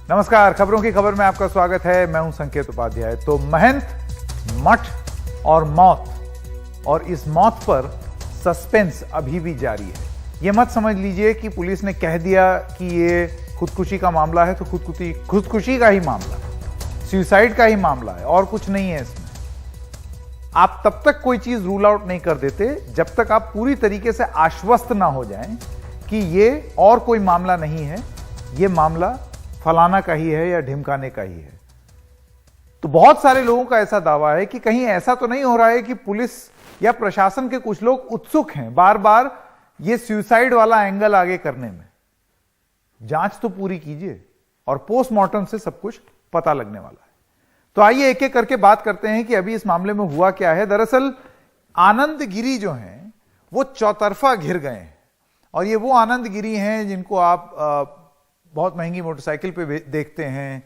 नमस्कार, खबरों की खबर में आपका स्वागत है। मैं हूं संकेत उपाध्याय। तो महंत, मठ और मौत, और इस मौत पर सस्पेंस अभी भी जारी है। यह मत समझ लीजिए कि पुलिस ने कह दिया कि ये खुदकुशी का मामला है तो खुदकुशी का ही मामला है, सुसाइड का ही मामला है और कुछ नहीं है इसमें। आप तब तक कोई चीज रूल आउट नहीं कर देते जब तक आप पूरी तरीके से आश्वस्त ना हो जाएं कि ये और कोई मामला नहीं है, ये मामला फलाना का ही है या ढिमकाने का ही है। तो बहुत सारे लोगों का ऐसा दावा है कि कहीं ऐसा तो नहीं हो रहा है कि पुलिस या प्रशासन के कुछ लोग उत्सुक हैं बार बार ये सुसाइड वाला एंगल आगे करने में। जांच तो पूरी कीजिए और पोस्टमार्टम से सब कुछ पता लगने वाला है। तो आइए एक एक करके बात करते हैं कि अभी इस मामले में हुआ क्या है। दरअसल आनंद गिरी जो हैं वो चौतरफा घिर गए हैं, और ये वो आनंद गिरी हैं जिनको आप बहुत महंगी मोटरसाइकिल पे देखते हैं,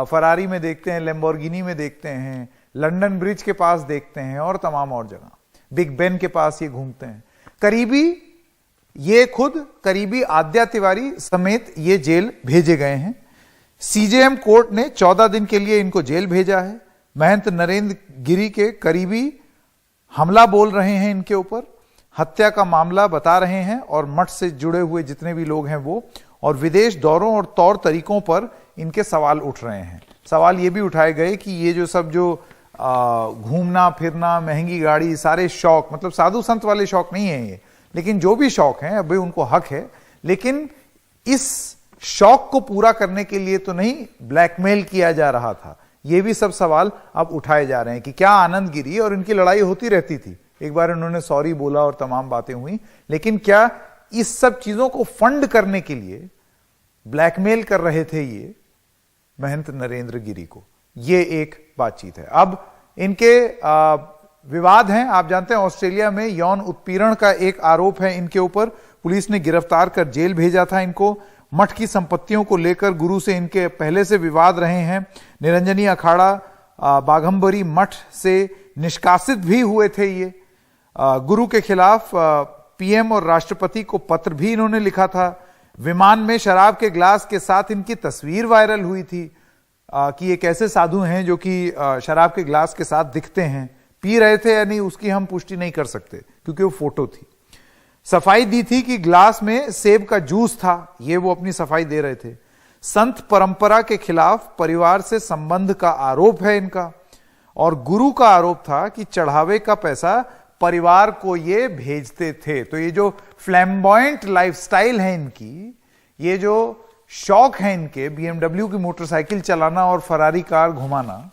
फरारी में देखते हैं, लैम्बोर्गिनी में देखते हैं, लंदन ब्रिज के पास देखते हैं और तमाम और जगह, बिग बेन के पास ये घूमते हैं। करीबी आद्या तिवारी समेत ये जेल भेजे गए हैं। सीजेएम कोर्ट ने 14 दिन के लिए इनको जेल भेजा है। महंत नरेंद्र गिरी के करीबी हमला बोल रहे हैं इनके ऊपर, हत्या का मामला बता रहे हैं, और मठ से जुड़े हुए जितने भी लोग हैं वो, और विदेश दौरों और तौर तरीकों पर इनके सवाल उठ रहे हैं। सवाल ये भी उठाए गए कि ये जो सब जो घूमना फिरना, महंगी गाड़ी, सारे शौक, मतलब साधु संत वाले शौक नहीं है ये, लेकिन जो भी शौक हैं अभी उनको हक है, लेकिन इस शौक को पूरा करने के लिए तो नहीं ब्लैकमेल किया जा रहा था। ये भी सब सवाल अब उठाए जा रहे हैं कि क्या आनंद गिरी, और इनकी लड़ाई होती रहती थी, एक बार इन्होंने सॉरी बोला और तमाम बातें हुई, लेकिन क्या इस सब चीजों को फंड करने के लिए ब्लैकमेल कर रहे थे ये महंत नरेंद्र गिरी को? ये एक बातचीत है। अब इनके विवाद हैं। आप जानते हैं ऑस्ट्रेलिया में यौन उत्पीड़न का एक आरोप है इनके ऊपर। पुलिस ने गिरफ्तार कर जेल भेजा था इनको। मठ की संपत्तियों को लेकर गुरु से इनके पहले से विवाद रहे हैं। निरंजनी अखाड़ा बाघंबरी मठ से निष्कासित भी हुए थे ये। गुरु के खिलाफ पीएम और राष्ट्रपति को पत्र भी इन्होंने लिखा था। विमान में शराब के ग्लास के साथ इनकी तस्वीर वायरल हुई थी कि ये कैसे साधु हैं जो कि शराब के ग्लास के साथ दिखते हैं। पी रहे थे या नहीं उसकी हम पुष्टि नहीं कर सकते क्योंकि वो फोटो थी। सफाई दी थी कि ग्लास में सेब का जूस था, ये वो अपनी सफाई दे रहे थे। संत परंपरा के खिलाफ परिवार से संबंध का आरोप है इनका, और गुरु का आरोप था कि चढ़ावे का पैसा परिवार को ये भेजते थे। तो ये जो फ्लैम्बॉयंट लाइफस्टाइल है इनकी, ये जो शौक है इनके, बीएमडब्ल्यू की मोटरसाइकिल चलाना और फरारी कार घुमाना,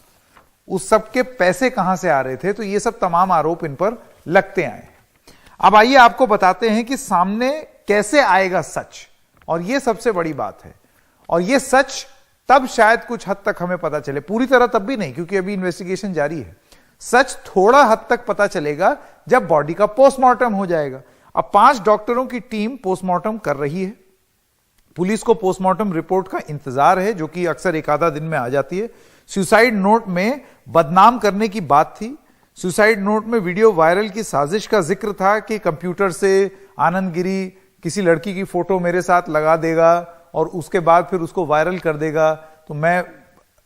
उस सब के पैसे कहां से आ रहे थे? तो ये सब तमाम आरोप इन पर लगते आए। अब आइए आपको बताते हैं कि सामने कैसे आएगा सच, और ये सबसे बड़ी बात है। और ये सच तब शायद कुछ हद तक हमें पता चले, पूरी तरह तब भी नहीं क्योंकि अभी इन्वेस्टिगेशन जारी है। सच थोड़ा हद तक पता चलेगा जब बॉडी का पोस्टमार्टम हो जाएगा। अब 5 डॉक्टरों की टीम पोस्टमार्टम कर रही है। पुलिस को पोस्टमार्टम रिपोर्ट का इंतजार है जो कि अक्सर एक आधा दिन में आ जाती है। सुसाइड नोट में बदनाम करने की बात थी। सुसाइड नोट में वीडियो वायरल की साजिश का जिक्र था कि कंप्यूटर से आनंद गिरी किसी लड़की की फोटो मेरे साथ लगा देगा और उसके बाद फिर उसको वायरल कर देगा, तो मैं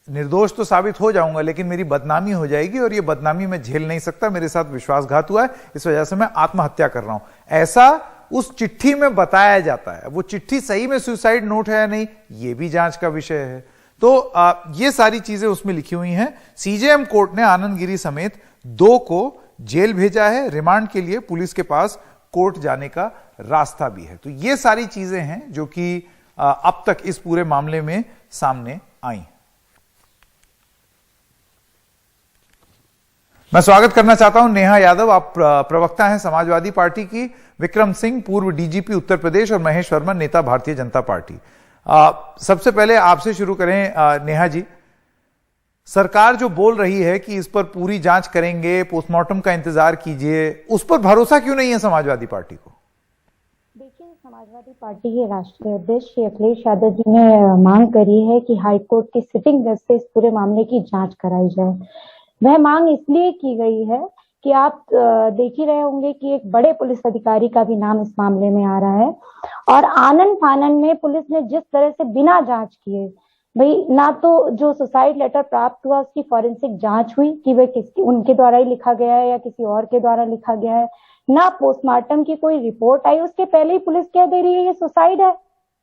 निर्दोष तो साबित हो जाऊंगा लेकिन मेरी बदनामी हो जाएगी, और ये बदनामी मैं झेल नहीं सकता, मेरे साथ विश्वासघात हुआ है, इस वजह से मैं आत्महत्या कर रहा हूं। ऐसा उस चिट्ठी में बताया जाता है। वो चिट्ठी सही में सुसाइड नोट है या नहीं, ये भी जांच का विषय है। तो ये सारी चीजें उसमें लिखी हुई हैं। सीजेएम कोर्ट ने आनंद गिरी समेत 2 को जेल भेजा है। रिमांड के लिए पुलिस के पास कोर्ट जाने का रास्ता भी है। तो ये सारी चीजें हैं जो कि अब तक इस पूरे मामले में सामने आई। मैं स्वागत करना चाहता हूं नेहा यादव, आप प्रवक्ता हैं समाजवादी पार्टी की, विक्रम सिंह पूर्व डीजीपी उत्तर प्रदेश, और महेश वर्मा नेता भारतीय जनता पार्टी। सबसे पहले आपसे शुरू करें नेहा जी। सरकार जो बोल रही है कि इस पर पूरी जांच करेंगे, पोस्टमार्टम का इंतजार कीजिए, उस पर भरोसा क्यों नहीं है समाजवादी पार्टी को? देखिए, समाजवादी पार्टी के राष्ट्रीय अध्यक्ष श्री अखिलेश यादव जी ने मांग करी है कि हाईकोर्ट की सिटिंग जज से इस पूरे मामले की जांच कराई जाए। वह मांग इसलिए की गई है कि आप देख ही रहे होंगे कि एक बड़े पुलिस अधिकारी का भी नाम इस मामले में आ रहा है, और आनन फानन में पुलिस ने जिस तरह से बिना जांच किए भाई ना तो जो सुसाइड लेटर प्राप्त हुआ उसकी फॉरेंसिक जांच हुई कि वह किसकी उनके द्वारा ही लिखा गया है या किसी और के द्वारा लिखा गया है, ना पोस्टमार्टम की कोई रिपोर्ट आई, उसके पहले ही पुलिस कह दे रही है ये सुसाइड है।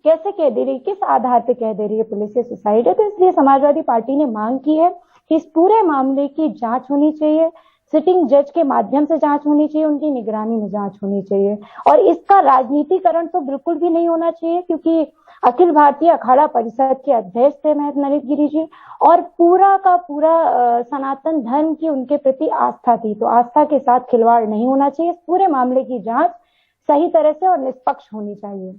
कैसे कह दे रही है, किस आधार पे कह दे रही है पुलिस ये सुसाइड है? तो इसलिए समाजवादी पार्टी ने मांग की है कि इस पूरे मामले की जांच होनी चाहिए, सिटिंग जज के माध्यम से जांच होनी चाहिए, उनकी निगरानी में जांच होनी चाहिए। और इसका राजनीतिकरण तो बिल्कुल भी नहीं होना चाहिए, क्योंकि अखिल भारतीय अखाड़ा परिषद के अध्यक्ष थे महंत नरेंद्र गिरी जी, और पूरा का पूरा सनातन धर्म की उनके प्रति आस्था थी, तो आस्था के साथ खिलवाड़ नहीं होना चाहिए। इस पूरे मामले की जांच सही तरह से और निष्पक्ष होनी चाहिए।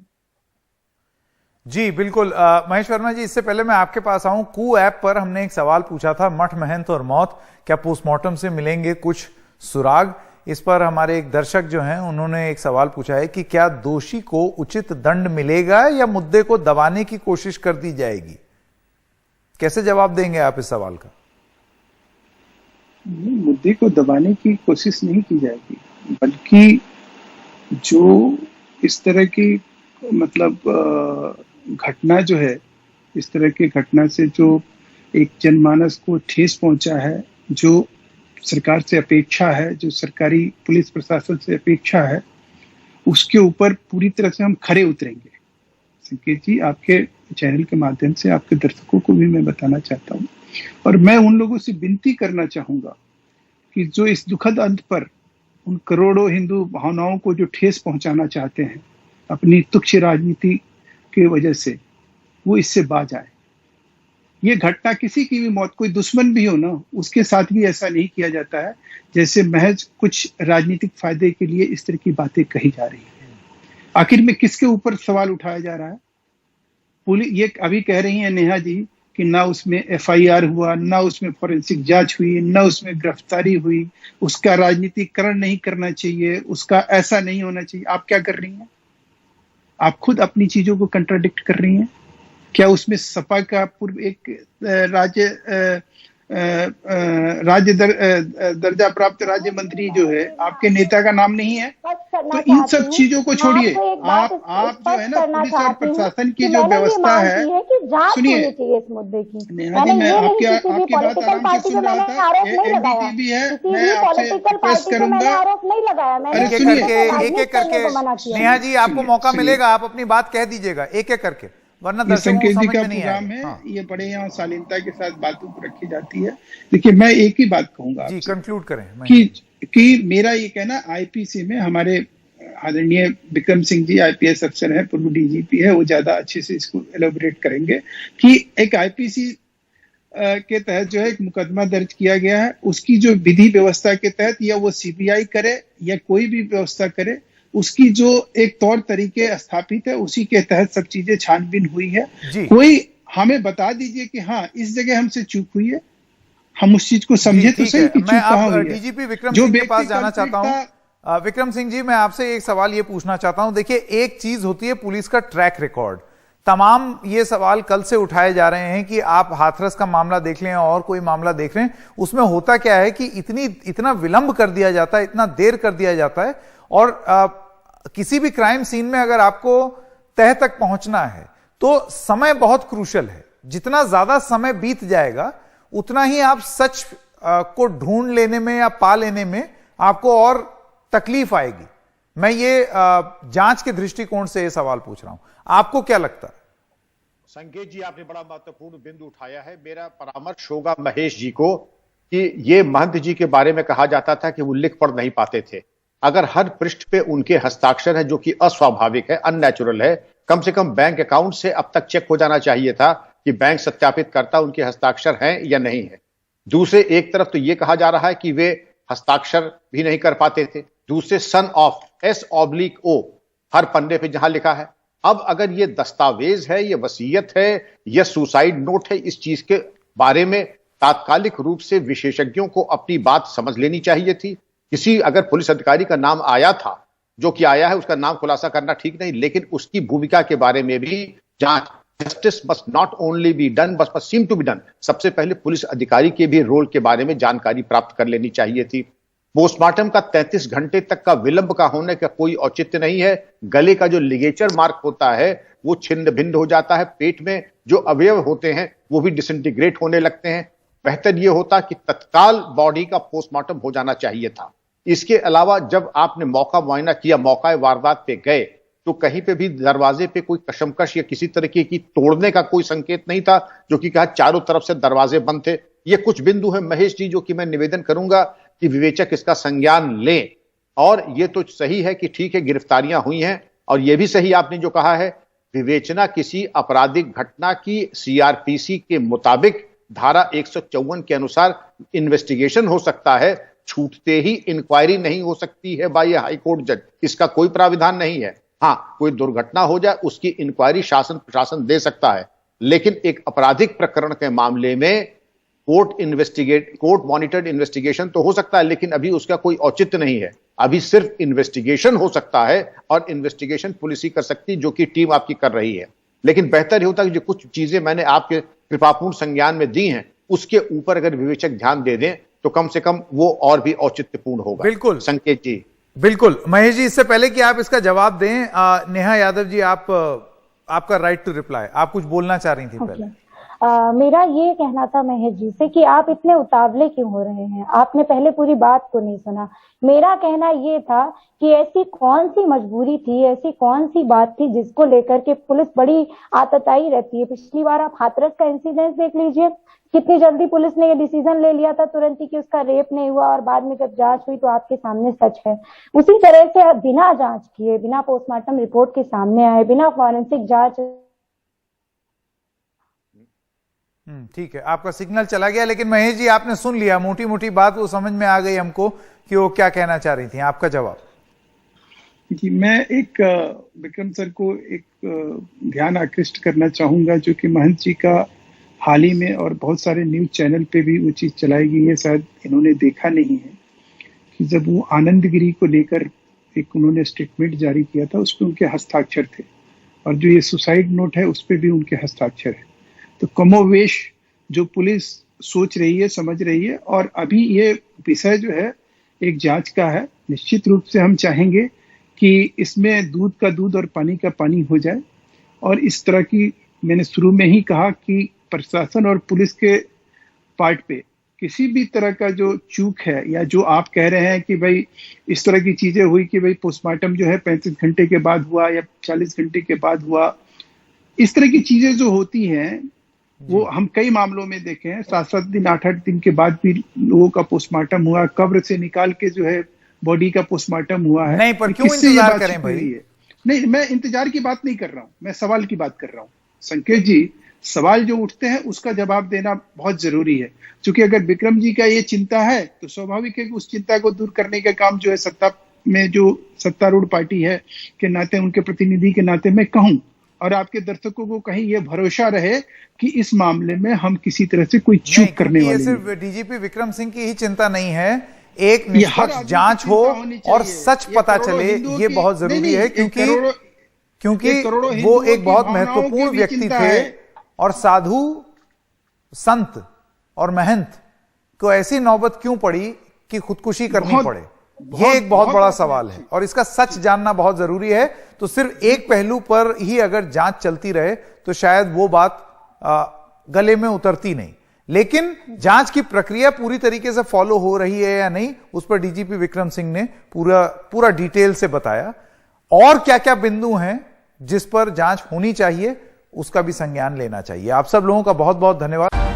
जी बिल्कुल। महेश वर्मा जी, इससे पहले मैं आपके पास आऊं, कू ऐप पर हमने एक सवाल पूछा था, मठ महंत और मौत, क्या पोस्टमार्टम से मिलेंगे कुछ सुराग? इस पर हमारे एक दर्शक जो हैं उन्होंने एक सवाल पूछा है कि क्या दोषी को उचित दंड मिलेगा या मुद्दे को दबाने की कोशिश कर दी जाएगी? कैसे जवाब देंगे आप इस सवाल का? मुद्दे को दबाने की कोशिश नहीं की जाएगी, बल्कि जो इस तरह की मतलब घटना जो है, इस तरह की घटना से जो एक जनमानस को ठेस पहुंचा है, जो सरकार से अपेक्षा है, जो सरकारी पुलिस प्रशासन से अपेक्षा है, उसके ऊपर पूरी तरह से हम खरे उतरेंगे। संकेत जी, आपके चैनल के माध्यम से आपके दर्शकों को भी मैं बताना चाहता हूँ, और मैं उन लोगों से विनती करना चाहूंगा कि जो इस दुखद अंत पर उन करोड़ों हिंदू भावनाओं को जो ठेस पहुंचाना चाहते हैं अपनी तुच्छ राजनीति की वजह से, वो इससे बाज आए। ये घटना किसी की भी मौत, कोई दुश्मन भी हो ना, उसके साथ भी ऐसा नहीं किया जाता है जैसे महज कुछ राजनीतिक फायदे के लिए इस तरह की बातें कही जा रही है। आखिर में किसके ऊपर सवाल उठाया जा रहा है? पुलिस ये अभी कह रही है नेहा जी कि ना उसमें एफआईआर हुआ, ना उसमें फॉरेंसिक जांच हुई, ना उसमें गिरफ्तारी हुई, उसका राजनीतिकरण नहीं करना चाहिए, उसका ऐसा नहीं होना चाहिए। आप क्या कर रही हैं? आप खुद अपनी चीजों को कंट्राडिक्ट कर रही हैं। क्या उसमें सपा का पूर्व एक राज्य दर्जा प्राप्त राज्य मंत्री जो है, आपके नेता का नाम नहीं है? तो इन सब चीजों को छोड़िए, आप जो है ना पुलिस और प्रशासन की जो व्यवस्था है, सुनिए नेहा जी, मैं आपकी बात आराम से सुन रहा था, एनडीटीवी भी है, मैं आपसे रिक्वेस्ट करूंगा। अरे सुनिए, एक एक करके नेहा जी आपको मौका मिलेगा, आप अपनी बात कह दीजिएगा एक एक करके, वरना संकेत जी का प्रोग्राम है। हाँ। ये बड़े यहाँ शालीनता के साथ बातों को रखी जाती है। देखिए, मैं एक ही बात कहूंगा जी, कंक्लूड करें कि मेरा ये कहना, आईपीसी में हमारे आदरणीय विक्रम सिंह जी आईपीएस अफसर हैं, पूर्व डीजीपी है, वो ज्यादा अच्छे से इसको एलोबरेट करेंगे कि एक आईपीसी के तहत जो है एक मुकदमा दर्ज किया गया है, उसकी जो विधि व्यवस्था के तहत, या वो सीबीआई करे या कोई भी व्यवस्था करे, उसकी जो एक तौर तरीके स्थापित है उसी के तहत सब चीजें छानबीन हुई है। कोई हमें बता दीजिए कि हाँ इस जगह हमसे चूक हुई है, हम उस चीज को समझे तो सही कि चूक कहां हुई है। डीजीपी विक्रम सिंह के पास जाना चाहता हूं। विक्रम सिंह जी, मैं आपसे एक सवाल ये पूछना चाहता हूं। देखिए, एक चीज होती है पुलिस का ट्रैक रिकॉर्ड, तमाम ये सवाल कल से उठाए जा रहे हैं कि आप हाथरस का मामला देख लें और कोई मामला देख लें, उसमें होता क्या है कि इतना विलंब कर दिया जाता है, इतना देर कर दिया जाता है, और किसी भी क्राइम सीन में अगर आपको तह तक पहुंचना है तो समय बहुत क्रूशल है। जितना ज्यादा समय बीत जाएगा उतना ही आप सच को ढूंढ लेने में या पा लेने में आपको और तकलीफ आएगी। मैं ये जांच के दृष्टिकोण से ये सवाल पूछ रहा हूं, आपको क्या लगता है? संकेत जी, आपने बड़ा महत्वपूर्ण बिंदु उठाया है। मेरा परामर्श होगा महेश जी को कि ये महंत जी के बारे में कहा जाता था कि वो लिख पढ़ नहीं पाते थे। अगर हर पृष्ठ पे उनके हस्ताक्षर है, जो कि अस्वाभाविक है, अननेचुरल है, कम से कम बैंक अकाउंट से अब तक चेक हो जाना चाहिए था कि बैंक सत्यापित करता उनके हस्ताक्षर हैं या नहीं है। दूसरे एक तरफ तो यह कहा जा रहा है कि वे हस्ताक्षर भी नहीं कर पाते थे, दूसरे सन ऑफ S/O हर पन्ने पे जहां लिखा है। अब अगर ये दस्तावेज है, ये वसीयत है, यह सुसाइड नोट है, इस चीज के बारे में तात्कालिक रूप से विशेषज्ञों को अपनी बात समझ लेनी चाहिए थी। किसी अगर पुलिस अधिकारी का नाम आया था, जो कि आया है, उसका नाम खुलासा करना ठीक नहीं, लेकिन उसकी भूमिका के बारे में भी जांच, justice must not only be done but must seem to be done. सबसे पहले पुलिस अधिकारी के भी रोल के बारे में जानकारी प्राप्त कर लेनी चाहिए थी। पोस्टमार्टम का 33 घंटे तक का विलंब का होने का कोई औचित्य नहीं है। गले का जो लिगेचर मार्क होता है वो छिन्न भिन्न हो जाता है। पेट में जो अवयव होते हैं वो भी डिसइंटीग्रेट होने लगते हैं। बेहतर यह होता कि तत्काल बॉडी का पोस्टमार्टम हो जाना चाहिए था। इसके अलावा जब आपने मौका मुआयना किया, मौका वारदात पे गए, तो कहीं पे भी दरवाजे पे कोई कशमकश या किसी तरीके की तोड़ने का कोई संकेत नहीं था, जो कि कहा चारों तरफ से दरवाजे बंद थे। ये कुछ बिंदु है महेश जी जो कि मैं निवेदन करूंगा कि विवेचक इसका संज्ञान लें। और ये तो सही है कि ठीक है गिरफ्तारियां हुई हैं, और यह भी सही आपने जो कहा है विवेचना किसी आपराधिक घटना की सीआरपीसी के मुताबिक धारा 154 के अनुसार इन्वेस्टिगेशन हो सकता है, छूटते ही इंक्वायरी नहीं हो सकती है बाय हाईकोर्ट जज। इसका कोई प्राविधान नहीं है। हां, कोई दुर्घटना हो जाए उसकी इंक्वायरी शासन प्रशासन दे सकता है, लेकिन एक आपराधिक प्रकरण के मामले में कोर्ट मॉनिटर्ड इन्वेस्टिगेशन तो हो सकता है, लेकिन अभी उसका कोई औचित्य नहीं है। अभी सिर्फ इन्वेस्टिगेशन हो सकता है, और इन्वेस्टिगेशन पुलिस ही कर सकती है, जो कि टीम आपकी कर रही है। लेकिन बेहतर होता है कि जो कुछ चीजें मैंने आपके कृपापूर्ण संज्ञान में दी हैं उसके ऊपर अगर विवेचक ध्यान दे दें तो कम से कम वो और भी औचित्यपूर्ण होगा। बिल्कुल संकेत जी। बिल्कुल महेश जी, इससे पहले कि आप इसका जवाब दें, नेहा यादव जी, आपका राइट टू रिप्लाई। आप कुछ बोलना चाह रही थी पहले। मेरा ये कहना था महेश जी से कि आप इतने उतावले क्यों हो रहे हैं, आपने पहले पूरी बात को नहीं सुना। मेरा कहना ये था कि ऐसी कौन सी मजबूरी थी, ऐसी कौन सी बात थी जिसको लेकर के पुलिस बड़ी आतताई रहती है। पिछली बार आप हाथरस का इंसिडेंट देख लीजिए, कितनी जल्दी पुलिस ने ये डिसीजन ले लिया था तुरंत ही कि उसका रेप नहीं हुआ, और बाद में जब जांच हुई तो आपके सामने सच है। उसी तरह से बिना जांच किए, बिना पोस्टमार्टम रिपोर्ट के सामने आए, बिना फॉरेंसिक जांच। ठीक है, आपका सिग्नल चला गया, लेकिन महेश जी आपने सुन लिया, मोटी मोटी बात वो समझ में आ गई हमको कि वो क्या कहना चाह रही थी। आपका जवाब जी। मैं एक विक्रम सर को एक ध्यान आकृष्ट करना चाहूंगा, जो कि महंत जी का हाल ही में और बहुत सारे न्यूज चैनल पे भी वो चीज चलाई गई है, शायद इन्होंने देखा नहीं है, कि जब वो आनंदगिरी को लेकर एक उन्होंने स्टेटमेंट जारी किया था, उस पर उनके हस्ताक्षर थे, और जो ये सुसाइड नोट है उस पर भी उनके हस्ताक्षर है। तो कमोवेश जो पुलिस सोच रही है, समझ रही है, और अभी ये विषय जो है एक जांच का है। निश्चित रूप से हम चाहेंगे कि इसमें दूध का दूध और पानी का पानी हो जाए, और इस तरह की, मैंने शुरू में ही कहा कि प्रशासन और पुलिस के पार्ट पे किसी भी तरह का जो चूक है, या जो आप कह रहे हैं कि भाई इस तरह की चीजें हुई कि भाई पोस्टमार्टम जो है 35 घंटे के बाद हुआ या 40 घंटे के बाद हुआ, इस तरह की चीजें जो होती हैं वो हम कई मामलों में देखे हैं। 7-7 दिन 8-8 दिन के बाद भी लोगों का पोस्टमार्टम हुआ, कब्र से निकाल के जो है बॉडी का पोस्टमार्टम हुआ है। नहीं, पर क्यों इंतजार करें भाई? नहीं, मैं इंतजार की बात नहीं कर रहा हूं, मैं सवाल की बात कर रहा हूं। संकेत जी, सवाल जो उठते हैं उसका जवाब देना बहुत जरूरी है, क्योंकि अगर विक्रम जी का ये चिंता है तो स्वाभाविक है कि उस चिंता को दूर करने का काम जो है सत्ता में जो सत्तारूढ़ पार्टी है के नाते, उनके प्रतिनिधि के नाते मैं कहूं, और आपके दर्शकों को कहीं ये भरोसा रहे कि इस मामले में हम किसी तरह से कोई चूक करने वाले नहीं। सिर्फ डीजीपी विक्रम सिंह की ही चिंता नहीं है, एक निष्पक्ष जांच हो और सच पता चले, ये बहुत जरूरी है, क्योंकि वो एक बहुत महत्वपूर्ण व्यक्ति थे, और साधु संत और महंत को ऐसी नौबत क्यों पड़ी कि खुदकुशी करनी पड़े, ये एक बहुत बड़ा सवाल है, और इसका सच जानना बहुत जरूरी है। तो सिर्फ एक पहलू पर ही अगर जांच चलती रहे तो शायद वो बात गले में उतरती नहीं, लेकिन जांच की प्रक्रिया पूरी तरीके से फॉलो हो रही है या नहीं, उस पर डीजीपी विक्रम सिंह ने पूरा डिटेल से बताया। और क्या क्या बिंदु हैं जिस पर जांच होनी चाहिए उसका भी संज्ञान लेना चाहिए। आप सब लोगों का बहुत बहुत धन्यवाद।